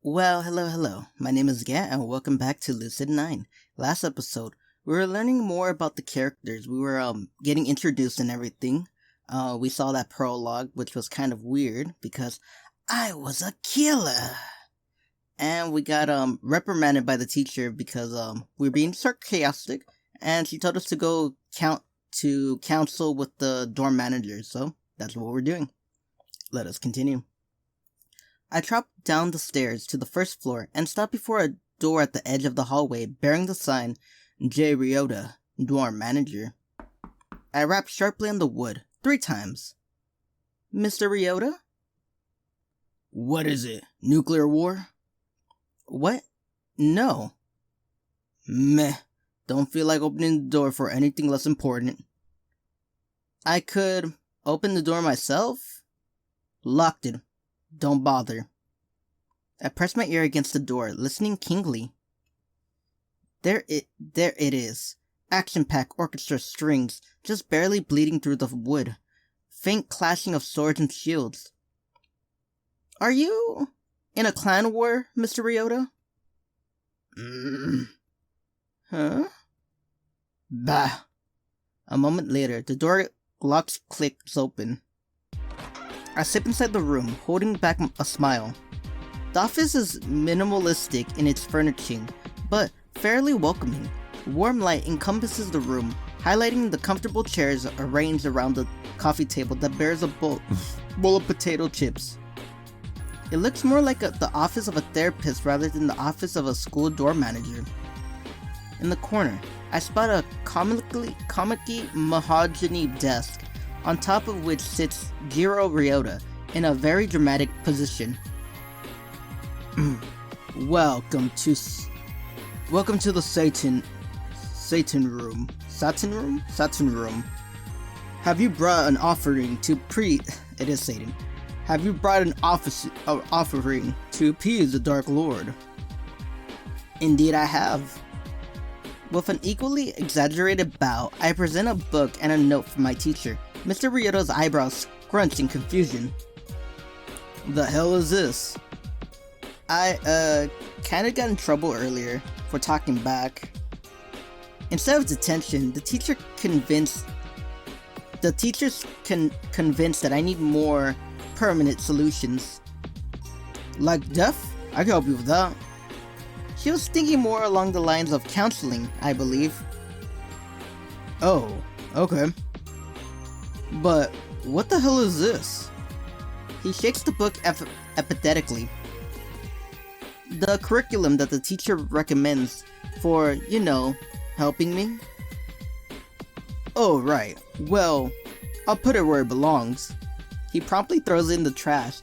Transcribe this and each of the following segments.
Well, hello. My name is Gat, and welcome back to Lucid9. Last episode, we were learning more about the characters. We were getting introduced and everything. We saw that prologue, which was kind of weird because I was a killer. And we got reprimanded by the teacher because we were being sarcastic, and she told us to go counsel with the dorm manager. So that's what we're doing. Let us continue. I dropped down the stairs to the first floor and stopped before a door at the edge of the hallway bearing the sign J. Ryota, dorm manager. I rapped sharply on the wood 3 times. Mr. Ryota? What is it? Nuclear war? What? No. Meh. Don't feel like opening the door for anything less important. I could open the door myself? Locked it. Don't bother. I pressed my ear against the door, listening keenly. There it is. Action-packed orchestra strings, just barely bleeding through the wood. Faint clashing of swords and shields. Are you in a clan war, Mr. Ryota? Huh? Bah. A moment later, the door locks clicks open. I step inside the room, holding back a smile. The office is minimalistic in its furnishing, but fairly welcoming. Warm light encompasses the room, highlighting the comfortable chairs arranged around the coffee table that bears a bowl of potato chips. It looks more like the office of a therapist rather than the office of a school dorm manager. In the corner, I spot a comic-y mahogany desk, on top of which sits Jiro Ryota in a very dramatic position. Welcome to the Satan room. Satin room. Have you brought an offering to It is Satan. Have you brought an offering to appease the Dark Lord? Indeed I have. With an equally exaggerated bow, I present a book and a note from my teacher. Mr. Ryota's eyebrows scrunched in confusion. The hell is this? I, kinda got in trouble earlier for talking back. Instead of detention, the teacher's convinced that I need more permanent solutions. Like death? I can help you with that. She was thinking more along the lines of counseling, I believe. Oh, okay. But what the hell is this? He shakes the book apathetically. The curriculum that the teacher recommends for, helping me? Oh, right. Well, I'll put it where it belongs. He promptly throws it in the trash,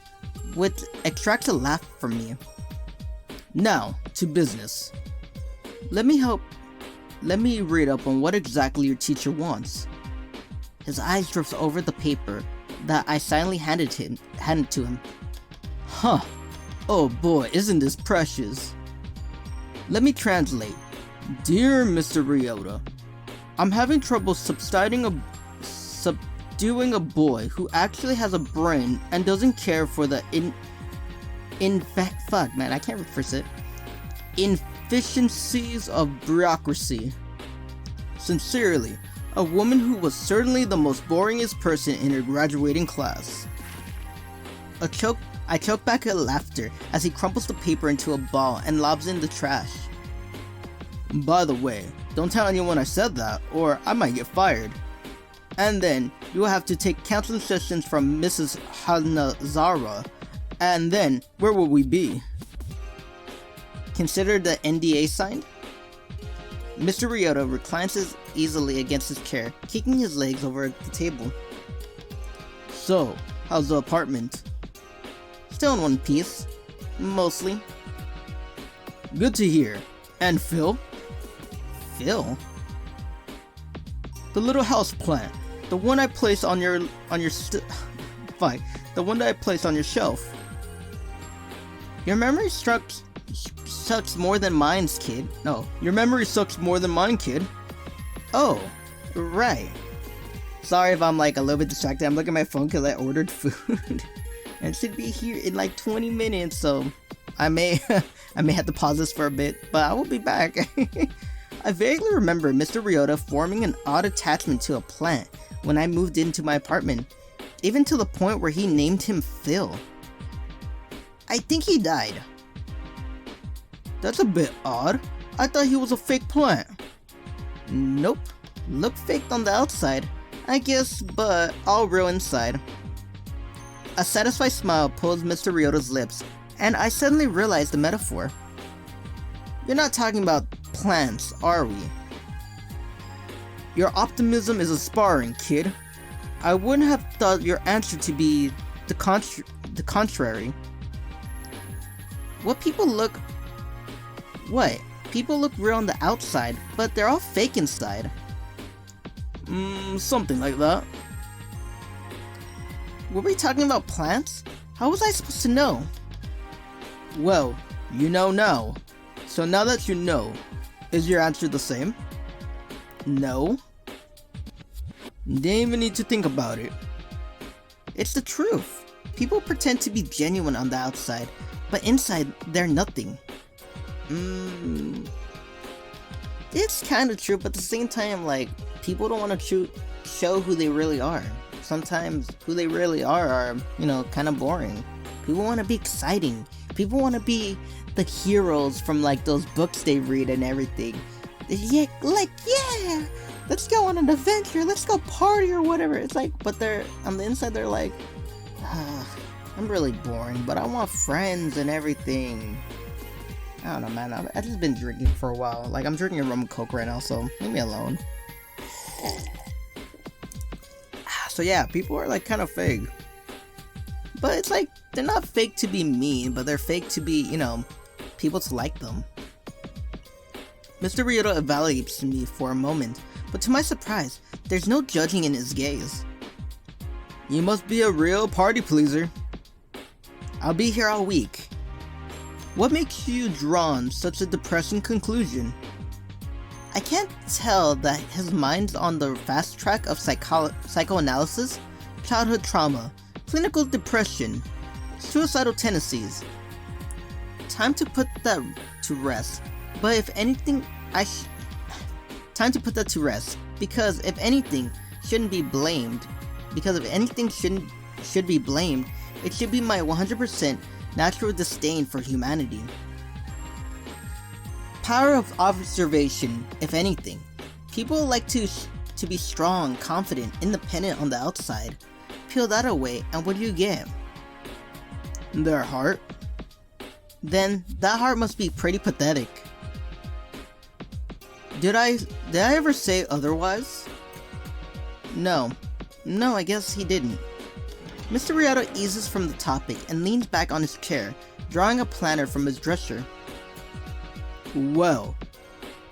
which extracts a laugh from me. Now, to business. Let me read up on what exactly your teacher wants. His eyes drift over the paper that I silently handed to him. Huh. Oh boy, isn't this precious. Let me translate. Dear Mr. Ryota, I'm having trouble subduing a boy who actually has a brain and doesn't care for the inefficiencies of bureaucracy. Sincerely, a woman who was certainly the most boringest person in her graduating class. I choke back at laughter as he crumples the paper into a ball and lobs it in the trash. By the way, don't tell anyone I said that, or I might get fired. And then, you will have to take counseling sessions from Mrs. Hanazara. And then, where will we be? Consider the NDA signed? Mr. Ryota reclines easily against his chair, kicking his legs over the table. So, how's the apartment? Still in one piece. Mostly. Good to hear. And Phil? Phil? The little house plant. The one I placed on your the one that I placed on your shelf. Your memory sucks more than mine's, kid. No, your memory sucks more than mine, kid. Oh, right. Sorry if I'm a little bit distracted. I'm looking at my phone because I ordered food. And it should be here in 20 minutes, so I may I may have to pause this for a bit, but I will be back. I vaguely remember Mr. Ryota forming an odd attachment to a plant when I moved into my apartment, even to the point where he named him Phil. I think he died. That's a bit odd. I thought he was a fake plant. Nope. Looked faked on the outside, I guess, but all real inside. A satisfied smile pulled Mr. Ryota's lips, and I suddenly realized the metaphor. You're not talking about plants, are we? Your optimism is aspiring, kid. I wouldn't have thought your answer to be the contrary. What? People look real on the outside, but they're all fake inside. Something like that. Were we talking about plants? How was I supposed to know? Well, you know now. So now that you know, is your answer the same? No. Didn't even need to think about it. It's the truth. People pretend to be genuine on the outside, but inside they're nothing. It's kind of true, but at the same time, like, people don't want to show who they really are. Sometimes who they really are, you know, kind of boring. People want to be exciting. People want to be the heroes from, like, those books they read and everything. Yeah, let's go on an adventure, let's go party or whatever. It's like, but they're, on the inside, they're like, I'm really boring, but I want friends and everything. I don't know, man. I've just been drinking for a while. Like, I'm drinking a rum and coke right now, so leave me alone. So yeah, people are like kind of fake. But it's like, they're not fake to be mean, but they're fake to be, you know, people to like them. Mr. Ryota evaluates me for a moment, but to my surprise, there's no judging in his gaze. You must be a real party pleaser. I'll be here all week. What makes you drawn such a depressing conclusion? I can't tell that his mind's on the fast track of psychoanalysis, childhood trauma, clinical depression, suicidal tendencies. Time to put that to rest. But if anything, time to put that to rest. Because if anything shouldn't be blamed, should be blamed, it should be my 100% natural disdain for humanity. Power of observation, if anything. People like to be strong, confident, independent on the outside. Peel that away, and what do you get? Their heart? Then that heart must be pretty pathetic. Did I ever say otherwise? No, I guess he didn't. Mr. Ryota eases from the topic and leans back on his chair, drawing a planner from his dresser. Well,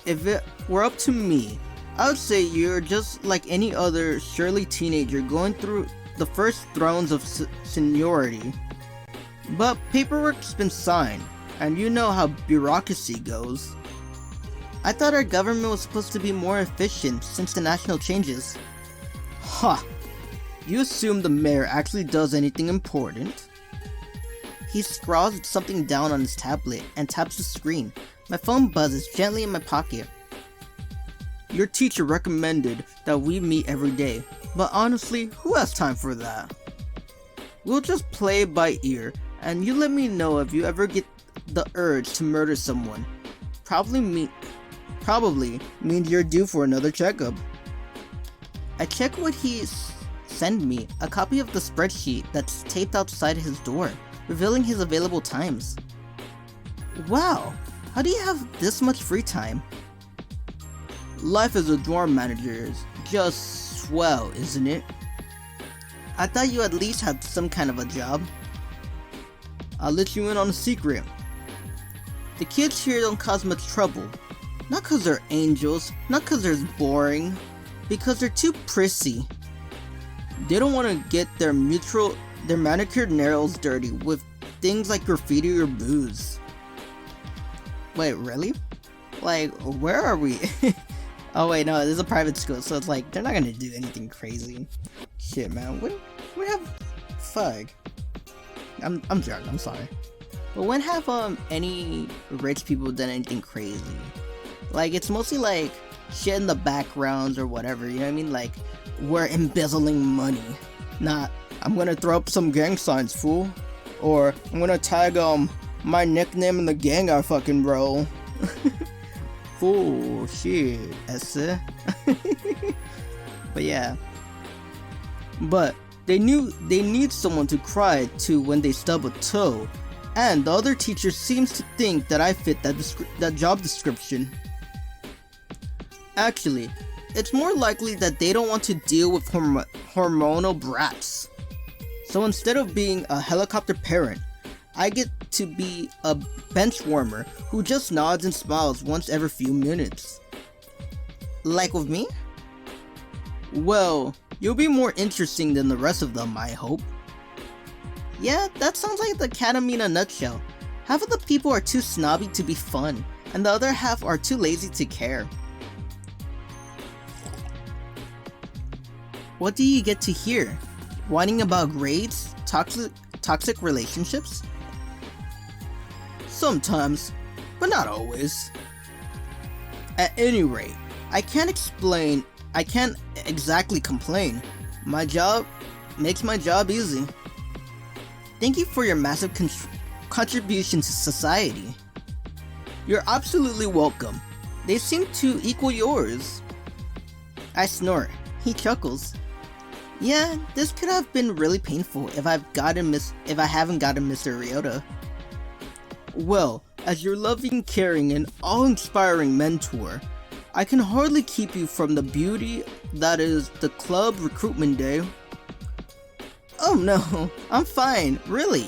if it were up to me, I would say you're just like any other surly teenager going through the first thrones of seniority. But paperwork's been signed, and you know how bureaucracy goes. I thought our government was supposed to be more efficient since the national changes. Ha! You assume the mayor actually does anything important? He scrawls something down on his tablet and taps the screen. My phone buzzes gently in my pocket. Your teacher recommended that we meet every day, but honestly, who has time for that? We'll just play it by ear, and you let me know if you ever get the urge to murder someone. Probably means you're due for another checkup. I check what he sent me, a copy of the spreadsheet that's taped outside his door, revealing his available times. Wow, how do you have this much free time? Life as a dorm manager is just swell, isn't it? I thought you at least had some kind of a job. I'll let you in on a secret. The kids here don't cause much trouble. Not cause they're angels, not cause they're boring, because they're too prissy. They don't want to get their manicured nails dirty with things like graffiti or booze. Wait, really? Like, where are we? Oh wait, no, this is a private school, so it's like, they're not gonna do anything crazy. Shit, man, we have... Fuck. I'm drunk, I'm sorry. But when have any rich people done anything crazy? Like, it's mostly like shit in the backgrounds or whatever, you know what I mean? Like, we're embezzling money. Not, I'm gonna throw up some gang signs, fool. Or, I'm gonna tag, my nickname in the gang I fucking roll. Fool, shit, esse. But yeah. But, they need someone to cry to when they stub a toe. And the other teacher seems to think that I fit that job description. Actually, it's more likely that they don't want to deal with hormonal brats. So instead of being a helicopter parent, I get to be a bench warmer who just nods and smiles once every few minutes. Like with me? Well, you'll be more interesting than the rest of them, I hope. Yeah, that sounds like the academy in a nutshell. Half of the people are too snobby to be fun, and the other half are too lazy to care. What do you get to hear? Whining about grades? Toxic relationships? Sometimes, but not always. At any rate, I can't exactly complain. My job makes my job easy. Thank you for your massive contribution to society. You're absolutely welcome. They seem to equal yours. I snort. He chuckles. Yeah, this could have been really painful if I haven't gotten Mr. Ryota. Well, as your loving, caring, and awe-inspiring mentor, I can hardly keep you from the beauty that is the club recruitment day. Oh no, I'm fine, really.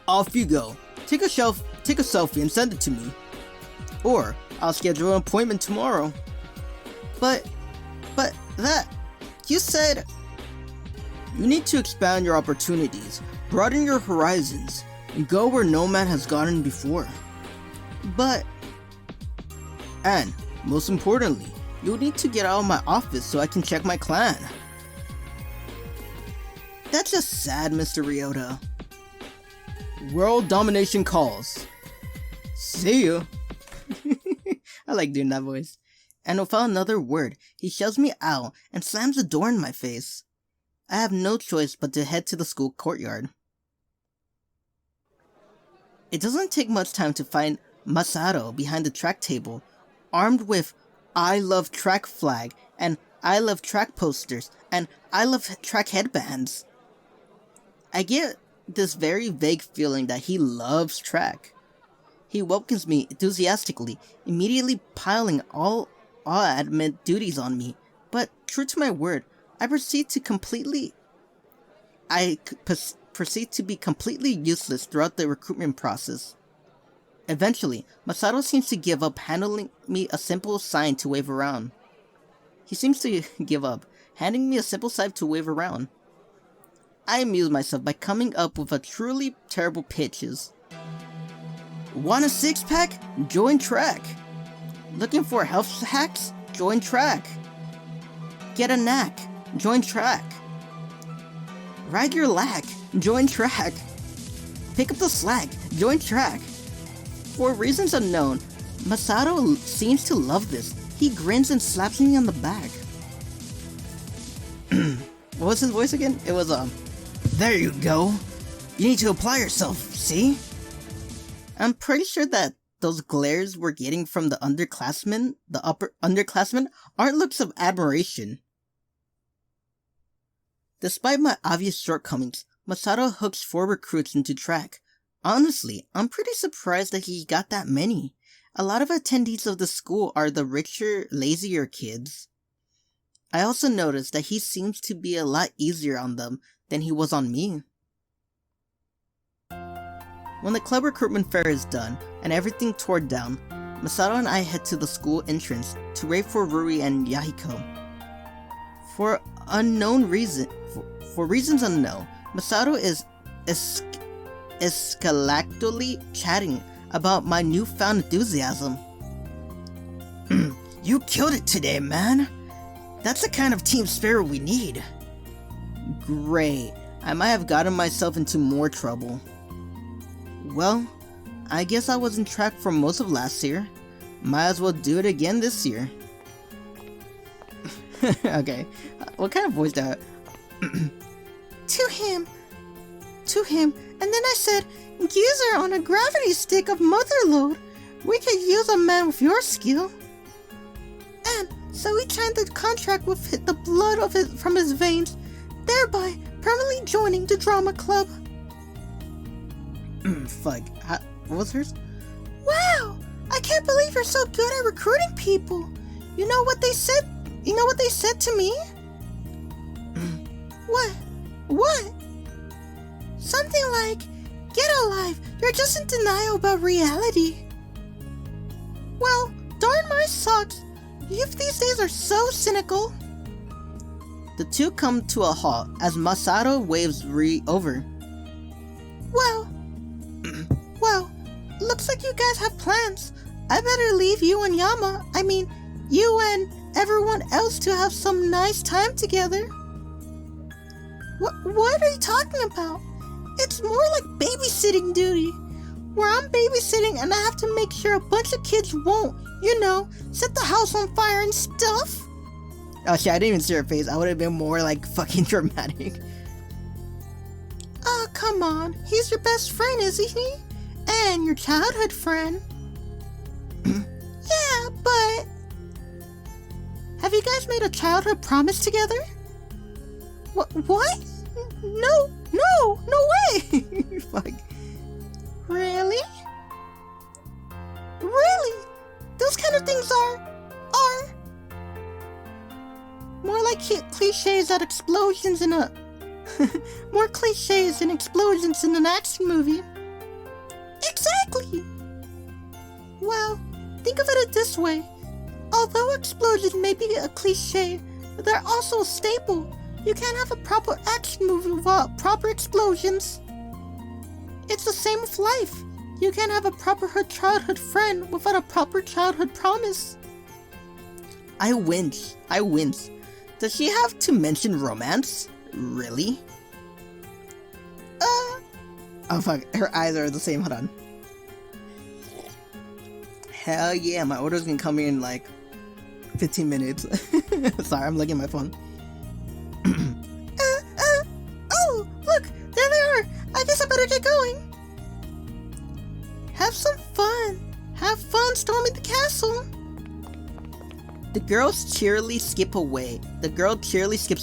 Off you go. Take a selfie and send it to me. Or, I'll schedule an appointment tomorrow. But that... You said... You need to expand your opportunities, broaden your horizons, and go where no man has gotten before. But... And, most importantly, you'll need to get out of my office so I can check my clan. That's just sad, Mr. Ryota. World domination calls. See ya. I like doing that voice. And without another word, he shoves me out and slams the door in my face. I have no choice but to head to the school courtyard. It doesn't take much time to find Masato behind the track table, armed with I love track flag and I love track posters and I love track headbands. I get this very vague feeling that he loves track. He welcomes me enthusiastically, immediately piling all admin duties on me, but true to my word, I proceed to be completely useless throughout the recruitment process. Eventually, Masato seems to give up handing me a simple sign to wave around. I amuse myself by coming up with a truly terrible pitches. Want a six-pack? Join track. Looking for health hacks? Join track. Get a knack? Join track. Ride your lack? Join track. Pick up the slack? Join track. For reasons unknown, Masato seems to love this. He grins and slaps me on the back. What was his voice again? It was, there you go. You need to apply yourself, see? I'm pretty sure that those glares we're getting from the upper underclassmen, aren't looks of admiration. Despite my obvious shortcomings, Masato hooks 4 recruits into track. Honestly, I'm pretty surprised that he got that many. A lot of attendees of the school are the richer, lazier kids. I also noticed that he seems to be a lot easier on them than he was on me. When the club recruitment fair is done and everything tore down, Masato and I head to the school entrance to wait for Ruri and Yahiko. For reasons unknown, Masato is escalactally chatting about my newfound enthusiasm. You killed it today, man! That's the kind of team spirit we need. Great, I might have gotten myself into more trouble. Well, I guess I was in track for most of last year. Might as well do it again this year. Okay, what kind of voice that? To him, and then I said, user on a gravity stick of mother load. We could use a man with your skill. And so he signed the contract with the blood from his veins, thereby permanently joining the drama club. Fuck, what was hers? Wow, I can't believe you're so good at recruiting people. You know what they said? You know what they said to me? What? Something like, get a life, you're just in denial about reality. Well, darn my socks. Youth these days are so cynical. The two come to a halt as Masato waves Ri over. Well, looks like you guys have plans. I better leave you and you and everyone else to have some nice time together. What are you talking about? It's more like babysitting duty, where I'm babysitting and I have to make sure a bunch of kids won't, set the house on fire and stuff. Oh shit, I didn't even see her face. I would have been more like fucking dramatic. Oh, come on. He's your best friend, isn't he? And your childhood friend. Yeah, but... Have you guys made a childhood promise together? What? No way! Fuck. Really? Those kind of things are more like cliches at explosions in a... more cliches and explosions in an action movie. Exactly! Well, think of it this way. Although explosions may be a cliche, they're also a staple. You can't have a proper action movie without proper explosions. It's the same with life. You can't have a proper childhood friend without a proper childhood promise. I wince. Does she have to mention romance? Really? Oh fuck, her eyes are the same, hold on. Hell yeah, my order's gonna come here in like 15 minutes. Sorry, I'm looking at my phone. Oh, look, there they are. I guess I better get going. Have some fun. Have fun storming the castle. The girl cheerily skips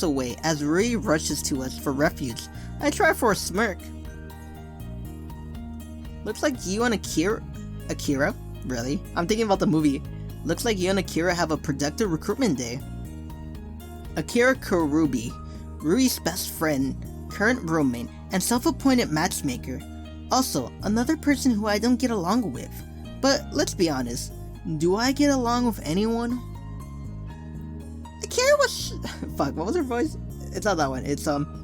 away as Rui rushes to us for refuge. I try for a smirk. Looks like you and Akira? Really? I'm thinking about the movie. Looks like you and Akira have a productive recruitment day. Akira Kurubi, Rui's best friend, current roommate, and self-appointed matchmaker. Also, another person who I don't get along with. But let's be honest, do I get along with anyone? Akira was fuck, what was her voice? It's not that one, it's Akira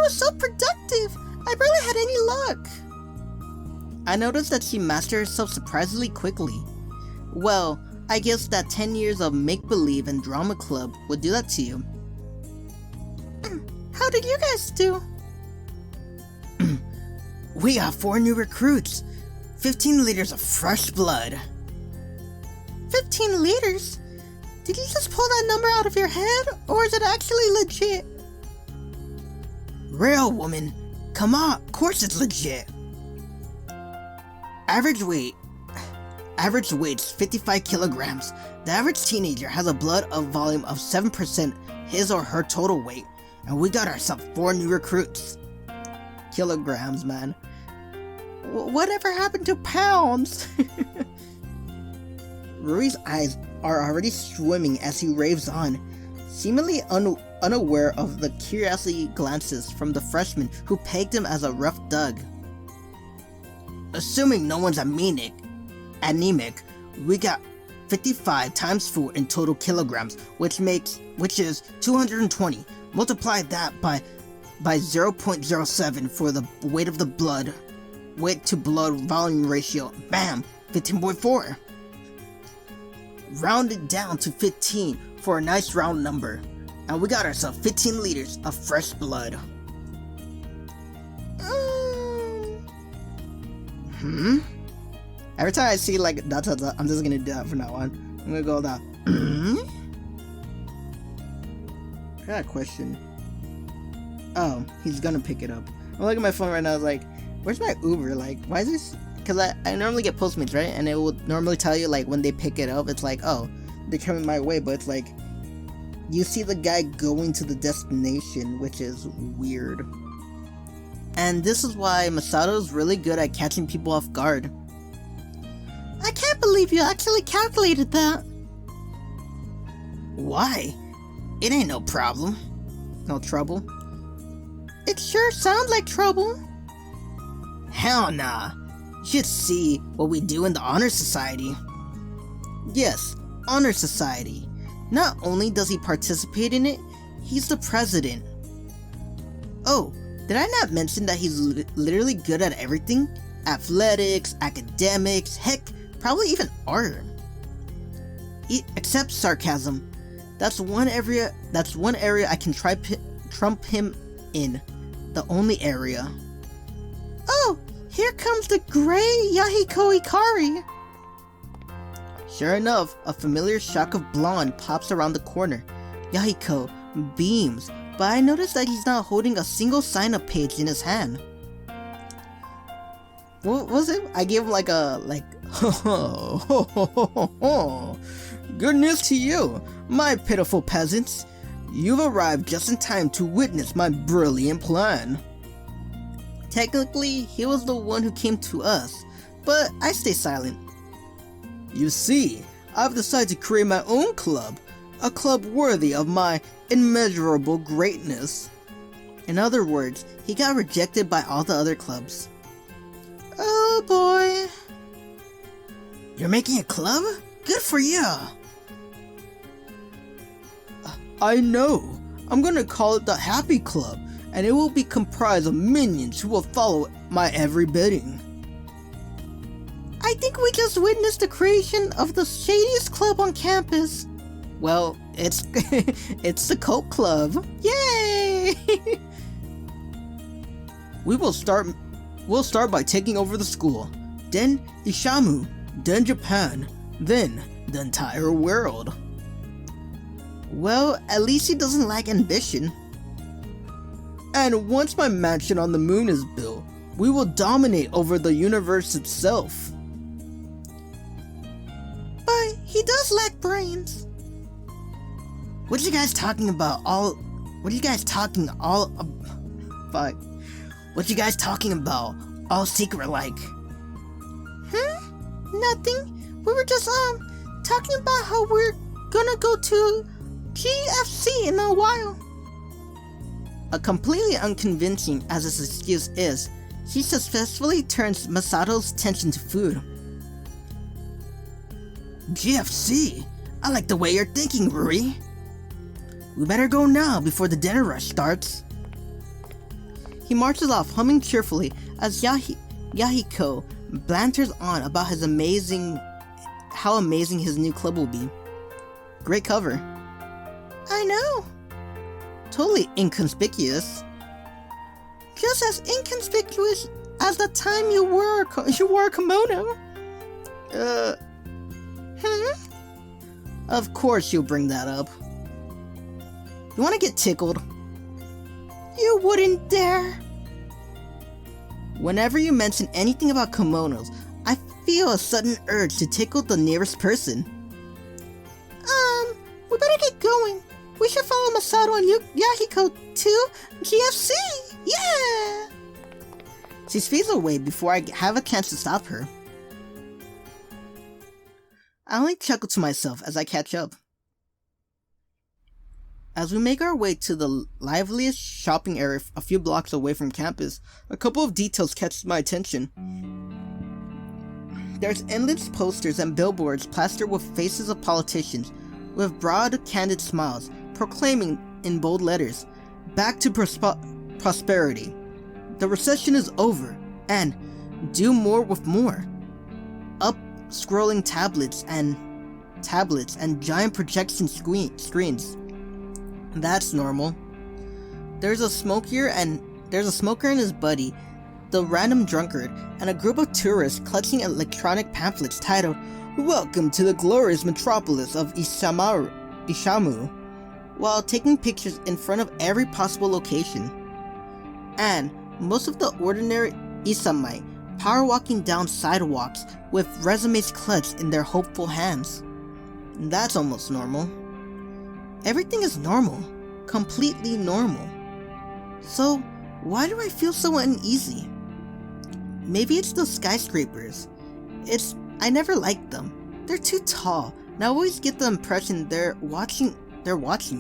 was so productive, I barely had any luck. I noticed that she mastered herself surprisingly quickly. Well, I guess that 10 years of make-believe and drama club would do that to you. How did you guys do? We got 4 new recruits. 15 liters of fresh blood. 15 liters? Did you just pull that number out of your head, or is it actually legit? Real woman. Come on, of course it's legit. Average weight's 55 kilograms. The average teenager has a blood volume of 7% his or her total weight, and we got ourselves 4 new recruits. Kilograms, man. Whatever happened to pounds? Rui's eyes are already swimming as he raves on, seemingly unaware of the curiosity glances from the freshmen who pegged him as a rough dug. Assuming no one's anemic, we got 55 times 4 in total kilograms, which is 220. Multiply that by 0.07 for the weight to blood volume ratio. Bam, 15.4. Round it down to 15 for a nice round number, and we got ourselves 15 liters of fresh blood. Every time I see like dot dot dot, I'm just gonna do that from now on. I'm gonna go that. I got a question. Oh, he's gonna pick it up. I'm looking at my phone right now. I was like, where's my Uber? Like, why is this? Because I normally get Postmates, right? And it will normally tell you like when they pick it up. It's like, oh, they're coming my way. But it's like, you see the guy going to the destination, which is weird. And this is why Masato's really good at catching people off guard. I can't believe you actually calculated that. Why? It ain't no problem. No trouble. It sure sounds like trouble. Hell nah. You should see what we do in the Honor Society. Yes, Honor Society. Not only does he participate in it, he's the president. Oh, did I not mention that he's literally good at everything? Athletics, academics, heck, probably even art. Except sarcasm. That's one area I can trump him in. The only area. Oh, here comes the gray Yahiko Ikari. Sure enough, a familiar shock of blonde pops around the corner. Yahiko beams, but I notice that he's not holding a single sign-up page in his hand. What was it? I gave him like good news to you, my pitiful peasants. You've arrived just in time to witness my brilliant plan. Technically, he was the one who came to us, but I stay silent. You see, I've decided to create my own club, a club worthy of my immeasurable greatness. In other words, he got rejected by all the other clubs. Oh boy. You're making a club? Good for you. I know. I'm gonna call it the Happy Club, and it will be comprised of minions who will follow my every bidding. I think we just witnessed the creation of the shadiest club on campus. Well, it's it's the Cult Club. Yay! We'll start by taking over the school, then Isamu, then Japan, then the entire world. Well, at least he doesn't lack ambition. And once my mansion on the moon is built, we will dominate over the universe itself. But he does lack brains. What are you guys talking about? What are you guys talking about? All secret like? Nothing. We were just talking about how we're gonna go to GFC in a while. Completely unconvincing as this excuse is, he successfully turns Masato's attention to food. GFC? I like the way you're thinking, Ruri. We better go now before the dinner rush starts. He marches off humming cheerfully as Yahiko banters on about how amazing his new club will be. Great cover. I know. Totally inconspicuous. Just as inconspicuous as the time you wore a kimono. Of course you'll bring that up. You wanna get tickled? You wouldn't dare. Whenever you mention anything about kimonos, I feel a sudden urge to tickle the nearest person. We better get going. We should follow Masato and Yahiko to GFC! Yeah! She speeds away before I have a chance to stop her. I only chuckle to myself as I catch up. As we make our way to the liveliest shopping area a few blocks away from campus, a couple of details catch my attention. There's endless posters and billboards plastered with faces of politicians with broad, candid smiles, proclaiming in bold letters, "Back to prosperity. The recession is over," and "Do more with more." Up-scrolling tablets and giant projection screens. That's normal. There's a smoker and his buddy the random drunkard, and a group of tourists clutching electronic pamphlets titled, "Welcome to the glorious metropolis of Isamu," while taking pictures in front of every possible location. And most of the ordinary Isamite power walking down sidewalks with resumes clutched in their hopeful hands. That's almost normal. Everything is normal. Completely normal. So, why do I feel so uneasy? Maybe it's those skyscrapers. I never liked them. They're too tall, and I always get the impression they're watching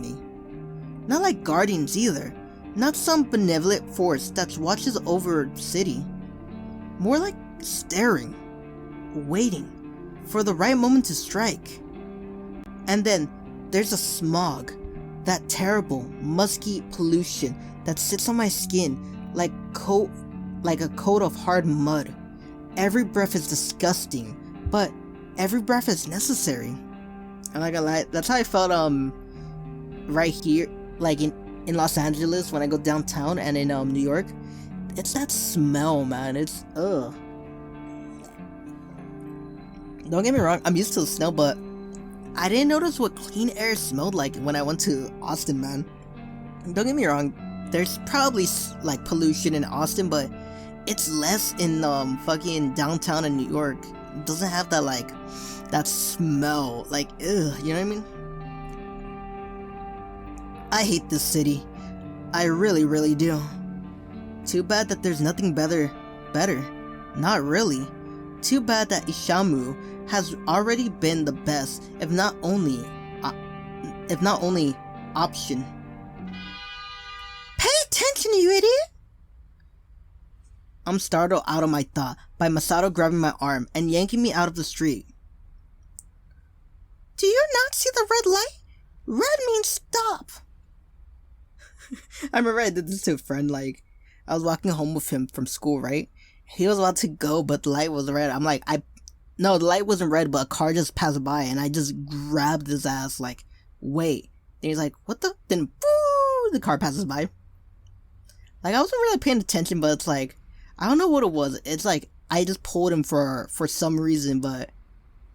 me. Not like guardians either. Not some benevolent force that watches over the city. More like staring, waiting for the right moment to strike. And then there's the smog, that terrible, musky pollution that sits on my skin like a coat of hard mud. Every breath is disgusting, but every breath is necessary. I'm not gonna lie, that's how I felt right here, like in Los Angeles when I go downtown, and in New York. It's that smell, man. It's ugh. Don't get me wrong, I'm used to the smell, but I didn't notice what clean air smelled like when I went to Austin, man. Don't get me wrong, there's probably like pollution in Austin, but it's less in fucking downtown in New York. It doesn't have that like that smell, like ugh, you know what I mean? I hate this city. I really, really do. Too bad that there's nothing better. Not really. Too bad that Isamu has already been the best, if not only option. Pay attention, you idiot! I'm startled out of my thought by Masato grabbing my arm and yanking me out of the street. Do you not see the red light? Red means stop. I remember I did this to a friend, like, I was walking home with him from school, right? He was about to go, but the light was red. I'm like, no, the light wasn't red, but a car just passed by, and I just grabbed his ass, like, wait. And he's like, what the? Then, boo, the car passes by. Like, I wasn't really paying attention, but it's like, I don't know what it was. It's like, I just pulled him for some reason, but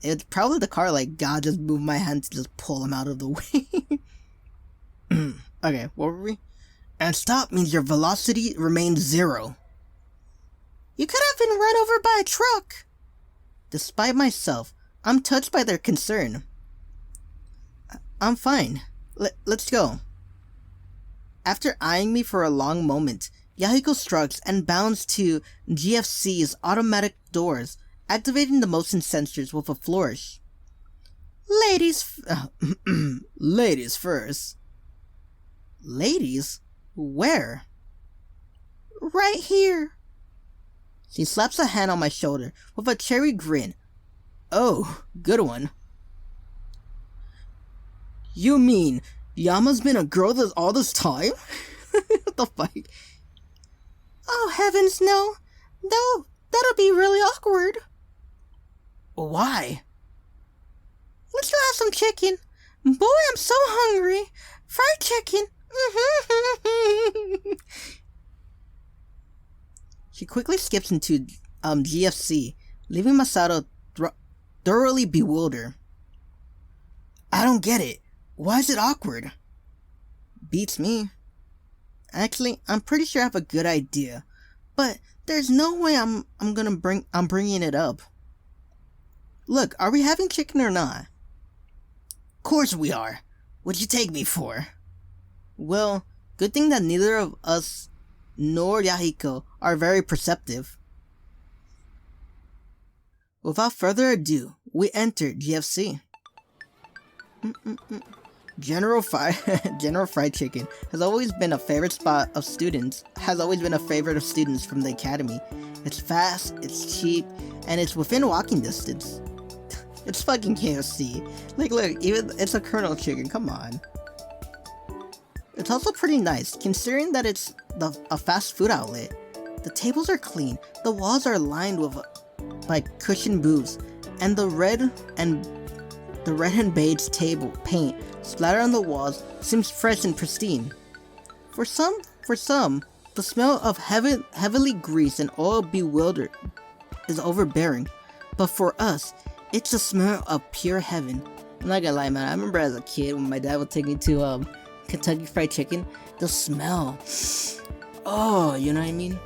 it's probably the car, like, God just moved my hand to just pull him out of the way. Okay, what were we? And stop means your velocity remains 0. You could have been run over by a truck. Despite myself, I'm touched by their concern. I'm fine. Let's go. After eyeing me for a long moment, Yahiko struts and bounds to GFC's automatic doors, activating the motion sensors with a flourish. Ladies first. Ladies? Where? Right here. She slaps a hand on my shoulder with a cherry grin. Oh, good one. You mean Yama's been a girl all this time? What the fuck? Oh, heavens no. No, that'll be really awkward. Why? Let's go have some chicken. Boy, I'm so hungry. Fried chicken. She quickly skips into GFC, leaving Masato thoroughly bewildered. I don't get it. Why is it awkward? Beats me. Actually, I'm pretty sure I have a good idea, but there's no way I'm bringing it up. Look, are we having chicken or not? Course we are. What'd you take me for? Well, good thing that neither of us nor Yahiko are very perceptive. Without further ado, we enter GFC. General Fried Chicken has always been a favorite spot of students. Has always been a favorite of students from the academy. It's fast, it's cheap, and it's within walking distance. It's fucking KFC. Like, look, even it's a Colonel Chicken. Come on. It's also pretty nice, considering that it's a fast food outlet. The tables are clean, the walls are lined with like cushioned booths, and the red and beige table paint splattered on the walls seems fresh and pristine. For some, The smell of heavily greased and oil bewildered is overbearing, but for us, it's the smell of pure heaven. I'm not gonna lie, man. I remember as a kid when my dad would take me to Kentucky Fried Chicken. The smell, oh, you know what I mean?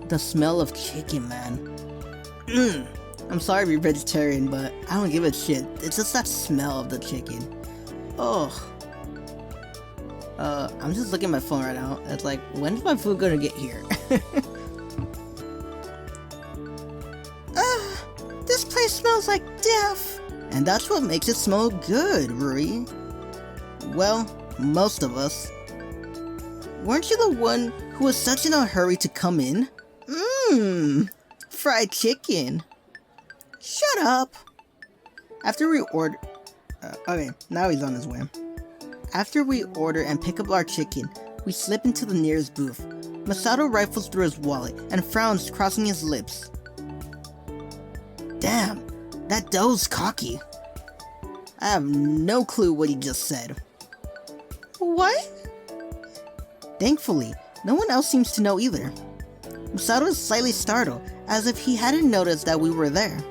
The smell of chicken, man. I'm sorry to be vegetarian, but I don't give a shit. It's just that smell of the chicken. Oh. I'm just looking at my phone right now. It's like, when's my food gonna get here? This place smells like death. And that's what makes it smell good, Rui. Well, most of us. Weren't you the one who was such in a hurry to come in? Fried chicken. Shut up. After we order... okay, now he's on his way. After we order and pick up our chicken, we slip into the nearest booth. Masato rifles through his wallet and frowns, crossing his lips. Damn, that dough's cocky. I have no clue what he just said. What? Thankfully, no one else seems to know either. Masato is slightly startled, as if he hadn't noticed that we were there.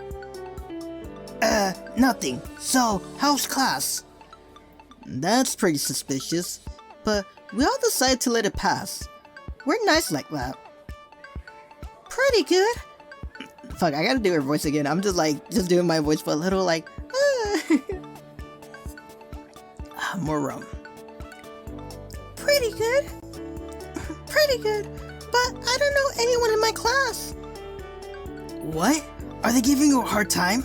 Nothing. So, how's class? That's pretty suspicious, but we all decided to let it pass. We're nice like that. Pretty good. Fuck, I gotta do her voice again. I'm just doing my voice for a little more rum. Pretty good. Pretty good, but I don't know anyone in my class. What? Are they giving you a hard time?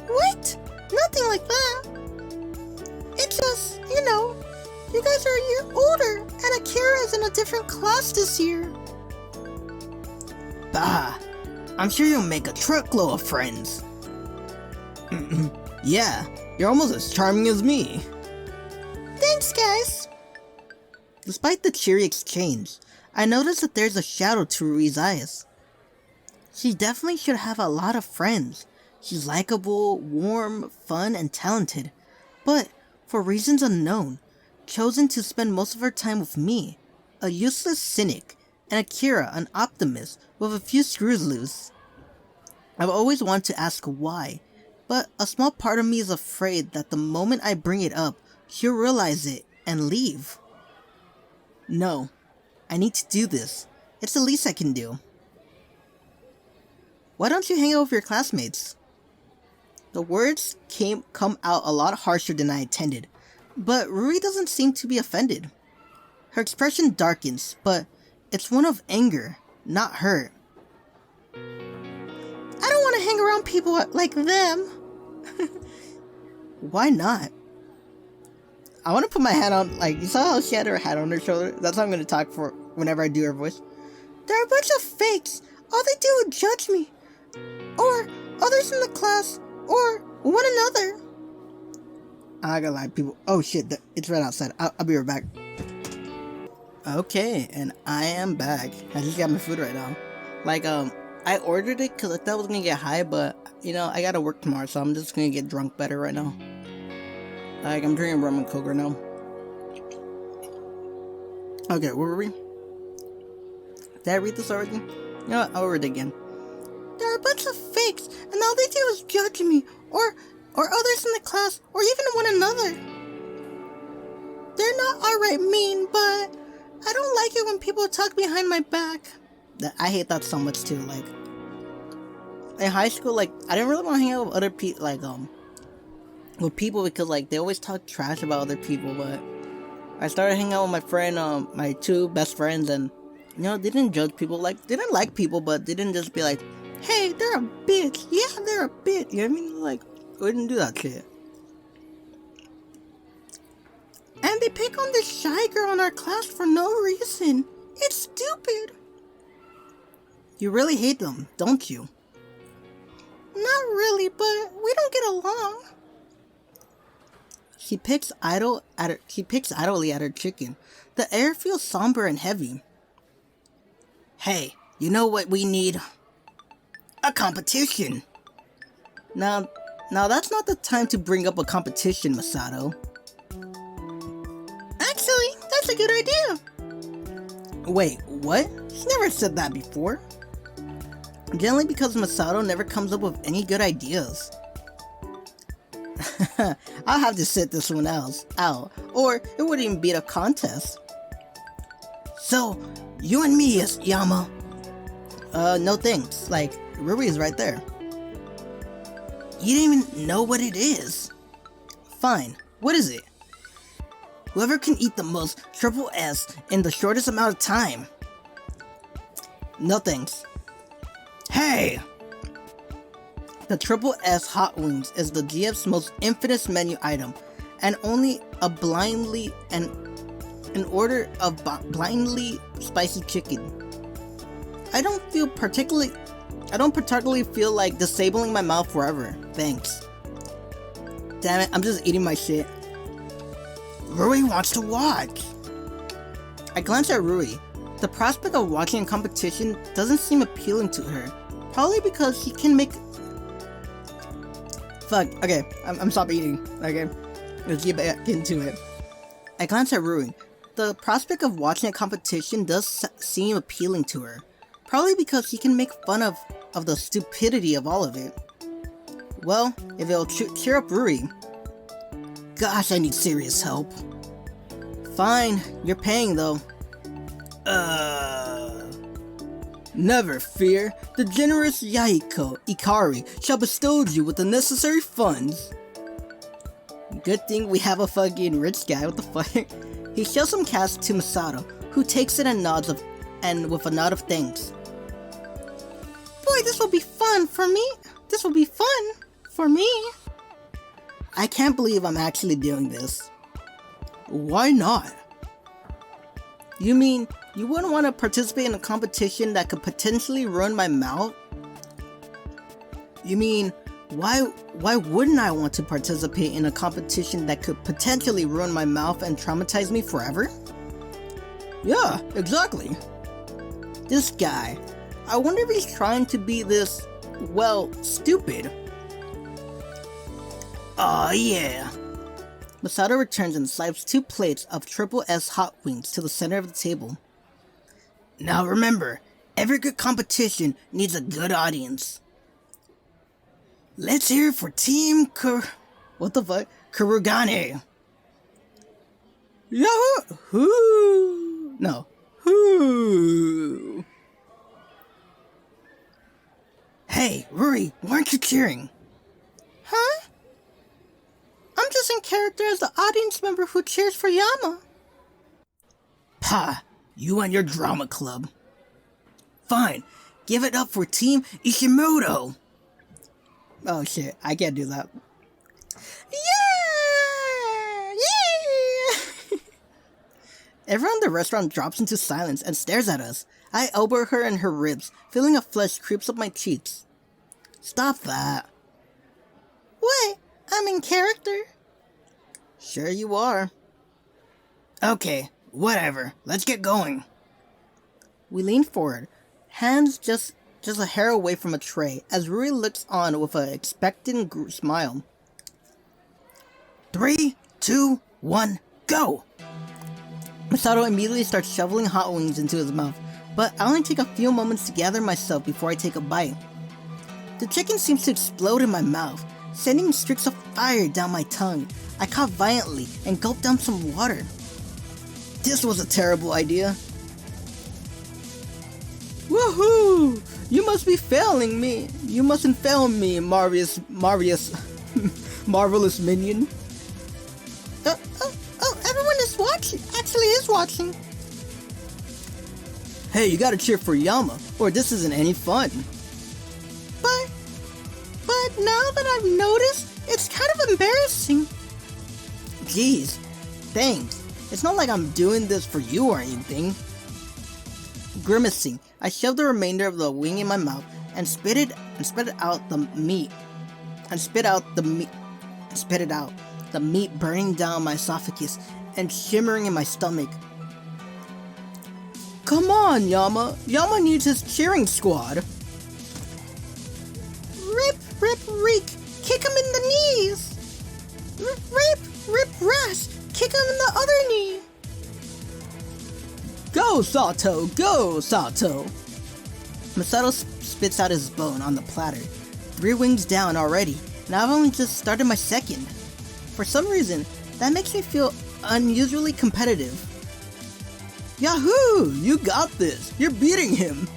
What? Nothing like that. It's just, you guys are a year older, and Akira is in a different class this year. Bah, I'm sure you'll make a truckload of friends. Yeah, you're almost as charming as me. Thanks, guys. Despite the cheery exchange, I noticed that there's a shadow to Rui's eyes. She definitely should have a lot of friends. She's likable, warm, fun, and talented, but for reasons unknown, chosen to spend most of her time with me, a useless cynic, and Akira, an optimist with a few screws loose. I've always wanted to ask why, but a small part of me is afraid that the moment I bring it up, she'll realize it and leave. No, I need to do this. It's the least I can do. Why don't you hang out with your classmates? The words come out a lot harsher than I intended, but Rui doesn't seem to be offended. Her expression darkens, but it's one of anger, not hurt. I don't want to hang around people like them. Why not? I want to put my hat on, you saw how she had her hat on her shoulder? That's how I'm going to talk for whenever I do her voice. They're a bunch of fakes. All they do is judge me. Or others in the class. Or one another. I'm not gonna lie, people. Oh shit, it's right outside. I'll be right back. Okay, and I am back. I just got my food right now. I ordered it because I thought I was gonna get high, but I gotta work tomorrow, so I'm just gonna get drunk better right now. I'm drinking rum and coke right now. Okay, where were we? Did I read this already? You know what? I'll read it again. They're a bunch of fakes, and all they do is judge me, or others in the class, or even one another. They're not outright mean, but I don't like it when people talk behind my back. I hate that so much too. In high school, I didn't really want to hang out with other people, with people because they always talk trash about other people. But I started hanging out with my friend, my two best friends, and they didn't judge people. They didn't like people, but they didn't just be like, hey, they're a bitch. Yeah, they're a bitch. You know what I mean? We didn't do that shit. And they pick on this shy girl in our class for no reason. It's stupid. You really hate them, don't you? Not really, but we don't get along. She picks idly at her chicken. The air feels somber and heavy. Hey, you know what we need? A competition. Now that's not the time to bring up a competition, Masato. Actually, that's a good idea. Wait, what? He never said that before. Generally because Masato never comes up with any good ideas. I'll have to sit this one out, or it wouldn't even be a contest. So, you and me, yes, Yama? No thanks. Like, Ruri is right there. You didn't even know what it is. Fine, what is it? Whoever can eat the most triple S in the shortest amount of time. No thanks. Hey! The triple S hot wings is the GF's most infamous menu item, and only a blindly and an order of blindly spicy chicken. I don't particularly feel like disabling my mouth forever. Thanks. Damn it, I'm just eating my shit. Rui wants to watch. I glance at Rui. The prospect of watching a competition doesn't seem appealing to her. Probably because she can make... Fuck, okay, I'm stop eating. Okay, let's get back into it. I glance at Rui. The prospect of watching a competition does seem appealing to her. Probably because she can make fun of the stupidity of all of it. Well, if it'll cheer up Rui. Gosh, I need serious help. Fine, you're paying though. Never fear, the generous Yahiko Ikari shall bestow you with the necessary funds. Good thing we have a fucking rich guy, what the fuck? He shows some cash to Masato, who takes it and nods with a nod of thanks. Boy, this will be fun for me. This will be fun for me. I can't believe I'm actually doing this. Why not? You mean you wouldn't want to participate in a competition that could potentially ruin my mouth? You mean, why wouldn't I want to participate in a competition that could potentially ruin my mouth and traumatize me forever? Yeah, exactly. This guy, I wonder if he's trying to be this, well, stupid. Aw, yeah. Masato returns and slides 2 plates of triple S hot wings to the center of the table. Now remember, every good competition needs a good audience. Let's hear it for Team what the fuck? Kurugane. Yahoo! No. Hoo! Hey, Ruri, why aren't you cheering? Huh? I'm just in character as the audience member who cheers for Yama. Pah, you and your drama club. Fine, give it up for Team Ishimoto. Oh shit, I can't do that. Yeah! Yeah! Everyone in the restaurant drops into silence and stares at us. I elbow her in her ribs, feeling a flush creeps up my cheeks. Stop that. What? I'm in character. Sure you are. Okay, whatever. Let's get going. We lean forward, hands just a hair away from a tray, as Rui looks on with an expectant smile. 3, 2, 1, go! Masato immediately starts shoveling hot wings into his mouth, but I only take a few moments to gather myself before I take a bite. The chicken seems to explode in my mouth, sending streaks of fire down my tongue. I cough violently and gulp down some water. This was a terrible idea. Woohoo! You must be failing me. You mustn't fail me, marvelous minion. Everyone is watching. Actually is watching. Hey, you gotta cheer for Yama, or this isn't any fun. But now that I've noticed, it's kind of embarrassing. Jeez, thanks. It's not like I'm doing this for you or anything. Grimacing, I shove the remainder of the wing in my mouth and spit out the meat burning down my esophagus and shimmering in my stomach. Come on, Yama. Yama needs his cheering squad. Rip, reek, kick him in the knees. Rip, rast, kick him in the other knee. Go, Go, Sato! Go, Sato! Masato spits out his bone on the platter. 3 wings down already, and I've only just started my second. For some reason, that makes me feel unusually competitive. Yahoo! You got this! You're beating him!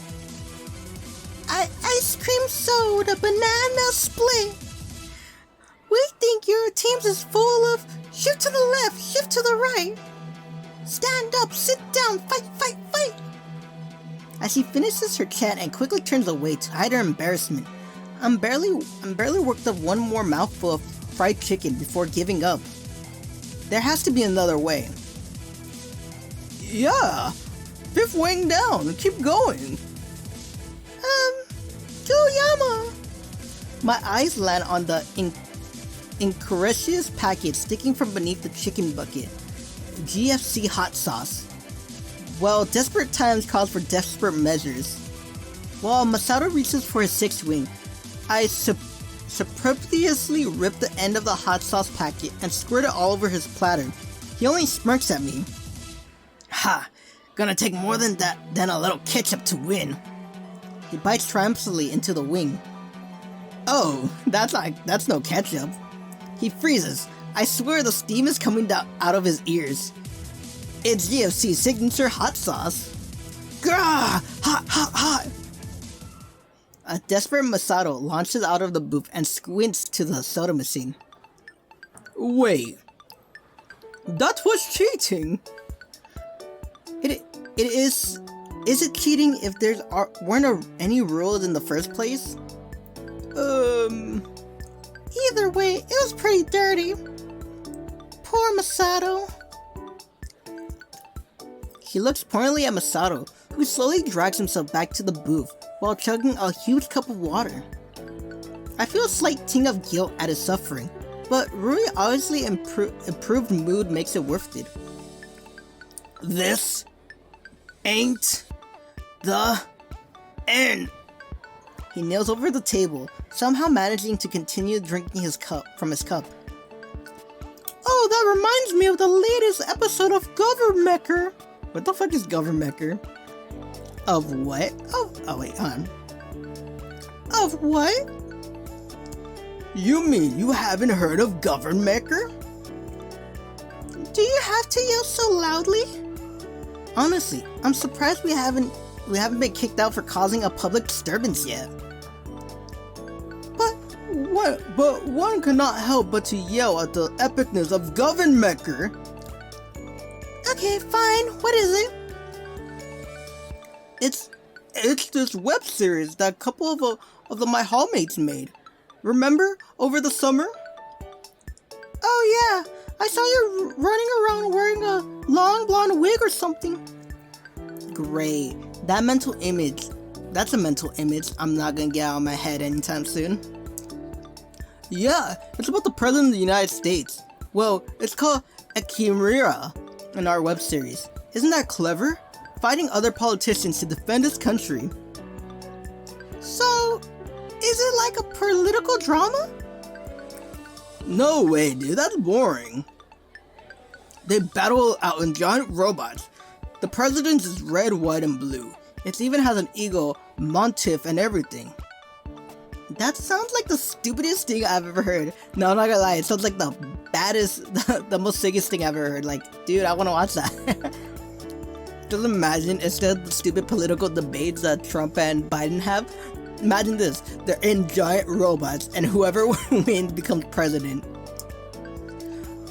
Ice cream soda, banana split! We think your team's is full of shift to the left, shift to the right. Stand up, sit down, fight, fight, fight! As she finishes her chant and quickly turns away to hide her embarrassment, I'm barely worked up one more mouthful of fried chicken before giving up. There has to be another way. Yeah! 5th wing down, keep going! Go Yama! My eyes land on the incautious package sticking from beneath the chicken bucket. GFC hot sauce. Well, desperate times calls for desperate measures. While Masato reaches for his 6th wing, I surreptitiously rip the end of the hot sauce packet and squirt it all over his platter. He only smirks at me. Ha! Gonna take more than a little ketchup to win. He bites triumphantly into the wing. Oh, that's no ketchup. He freezes. I swear the steam is coming out of his ears. It's GFC's signature hot sauce. Grah! Hot, hot, hot! A desperate Masato launches out of the booth and squints to the soda machine. Wait. That was cheating! It is... Is it cheating if there weren't any rules in the first place? Either way, it was pretty dirty. Poor Masato. He looks pointedly at Masato, who slowly drags himself back to the booth while chugging a huge cup of water. I feel a slight ting of guilt at his suffering, but Rui obviously improved mood makes it worth it. This ain't the end. He kneels over the table, somehow managing to continue drinking from his cup. Oh, that reminds me of the latest episode of Governmecker. What the fuck is Governmecker? Of what? Oh wait, hold on. Of what? You mean you haven't heard of Governmecker? Do you have to yell so loudly? Honestly, I'm surprised we haven't been kicked out for causing a public disturbance yet. But one cannot help but to yell at the epicness of Governmecker. Okay, fine. What is it? It's this web series that a couple of my hallmates made. Remember over the summer? Oh yeah, I saw you running around wearing a long blonde wig or something. Great. That's a mental image I'm not gonna get out of my head anytime soon. Yeah, it's about the President of the United States. Well, it's called a chimera in our web series. Isn't that clever? Fighting other politicians to defend his country. So, is it like a political drama? No way, dude, that's boring. They battle out in giant robots. The president's is red, white, and blue. It even has an eagle, Montif, and everything. That sounds like the stupidest thing I've ever heard. No, I'm not gonna lie, it sounds like the baddest, the most sickest thing I've ever heard. Like, dude, I wanna watch that. Just imagine, instead of the stupid political debates that Trump and Biden have, imagine this, they're in giant robots, and whoever wins becomes president.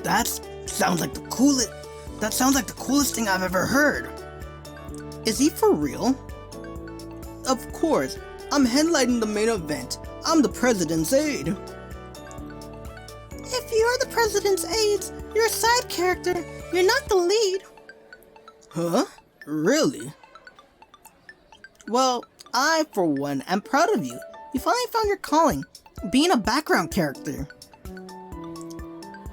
That sounds like the coolest thing I've ever heard. Is he for real? Of course, I'm headlining the main event. I'm the president's aide. If you're the president's aide, you're a side character. You're not the lead. Huh? Really? Well, I, for one, am proud of you. You finally found your calling, being a background character.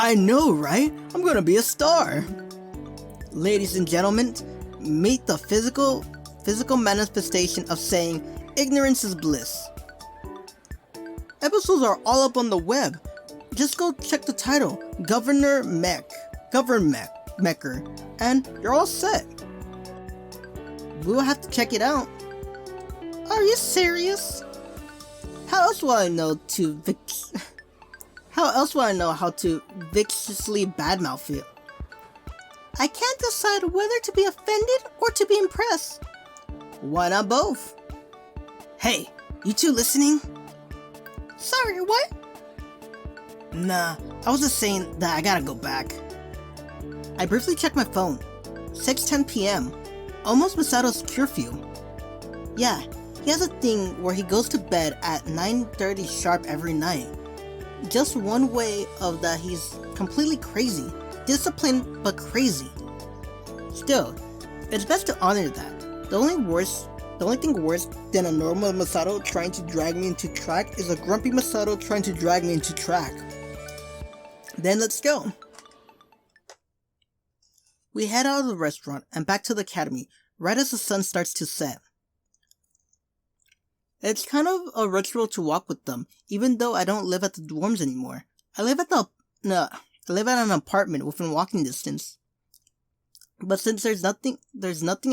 I know, right? I'm gonna be a star. Ladies and gentlemen, meet the physical manifestation of saying ignorance is bliss. Episodes are all up on the web. Just go check the title, Governmecker, and you're all set. We will have to check it out. Are you serious? How else will I know how to viciously badmouth it? I can't decide whether to be offended or to be impressed. Why not both? Hey, you two listening? Sorry, what? Nah, I was just saying that I gotta go back. I briefly checked my phone. 6:10 p.m. Almost Misato's curfew. Yeah, he has a thing where he goes to bed at 9:30 sharp every night. Just one way of that he's completely crazy. Disciplined but crazy. Still, it's best to honor that. The only thing worse than a normal Masato trying to drag me into track is a grumpy Masato trying to drag me into track. Then let's go. We head out of the restaurant and back to the academy right as the sun starts to set. It's kind of a ritual to walk with them, even though I don't live at the dorms anymore. I live at an apartment within walking distance. But since there's nothing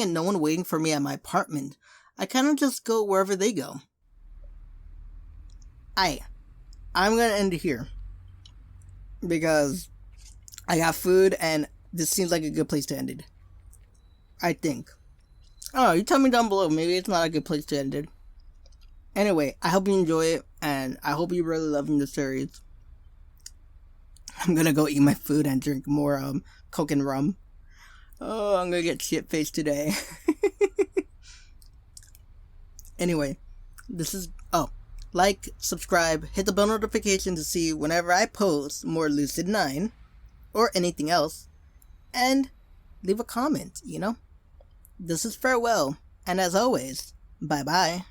and no one waiting for me at my apartment, I kind of just go wherever they go. I'm gonna end it here. Because I got food and this seems like a good place to end it. I think. Oh, you tell me down below, maybe it's not a good place to end it. Anyway, I hope you enjoy it, and I hope you're really loving the series. I'm gonna go eat my food and drink more Coke and rum. Oh, I'm gonna get shit-faced today. Anyway, like, subscribe, hit the bell notification to see whenever I post more Lucid9, or anything else, and leave a comment, This is farewell, and as always, bye-bye.